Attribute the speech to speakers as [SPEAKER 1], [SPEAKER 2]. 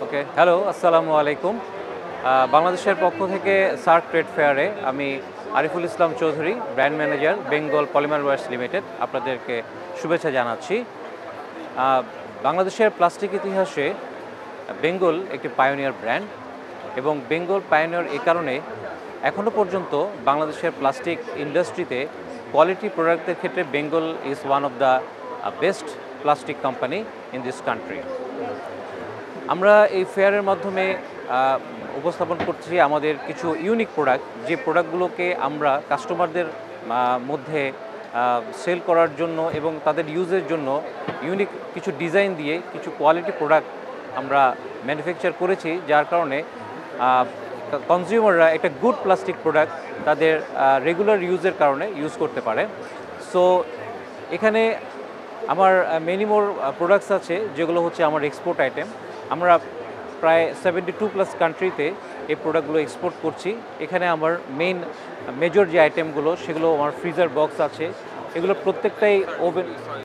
[SPEAKER 1] ওকে, hello, আসসালামু আলাইকুম। বাংলাদেশের পক্ষ থেকে সার্ক ট্রেড ফেয়ারে আমি Ariful Islam Chowdhury, brand manager, Bengal polymer works limited, আপনাদেরকে শুভেচ্ছা জানাচ্ছি। বাংলাদেশের প্লাস্টিক ইতিহাসে বেঙ্গল একটি পায়োনিয়ার ব্র্যান্ড এবং বেঙ্গল পায়োনিয়ার এই কারণে এখনও পর্যন্ত বাংলাদেশের প্লাস্টিক ইন্ডাস্ট্রিতে কোয়ালিটি প্রোডাক্টের ক্ষেত্রে Bengal is one of the best plastic company in this country. আমরা এই ফেয়ারের মাধ্যমে উপস্থাপন করছি আমাদের কিছু ইউনিক প্রোডাক্ট, যে প্রোডাক্টগুলোকে আমরা কাস্টমারদের মধ্যে সেল করার জন্য এবং তাদের ইউজের জন্য ইউনিক কিছু ডিজাইন দিয়ে কিছু কোয়ালিটি প্রোডাক্ট আমরা ম্যানুফ্যাকচার করেছি, যার কারণে কনজিউমাররা একটা গুড প্লাস্টিক প্রোডাক্ট তাদের রেগুলার ইউজের কারণে ইউজ করতে পারে। সো এখানে আমার মেনি মোর প্রোডাক্টস আছে, যেগুলো হচ্ছে আমার এক্সপোর্ট আইটেম। আমরা প্রায় 72+ কান্ট্রিতে এই প্রোডাক্টগুলো এক্সপোর্ট করছি। এখানে আমার মেজর যে আইটেমগুলো, সেগুলো আমার ফ্রিজার বক্স আছে, এগুলো প্রত্যেকটাই ওভেন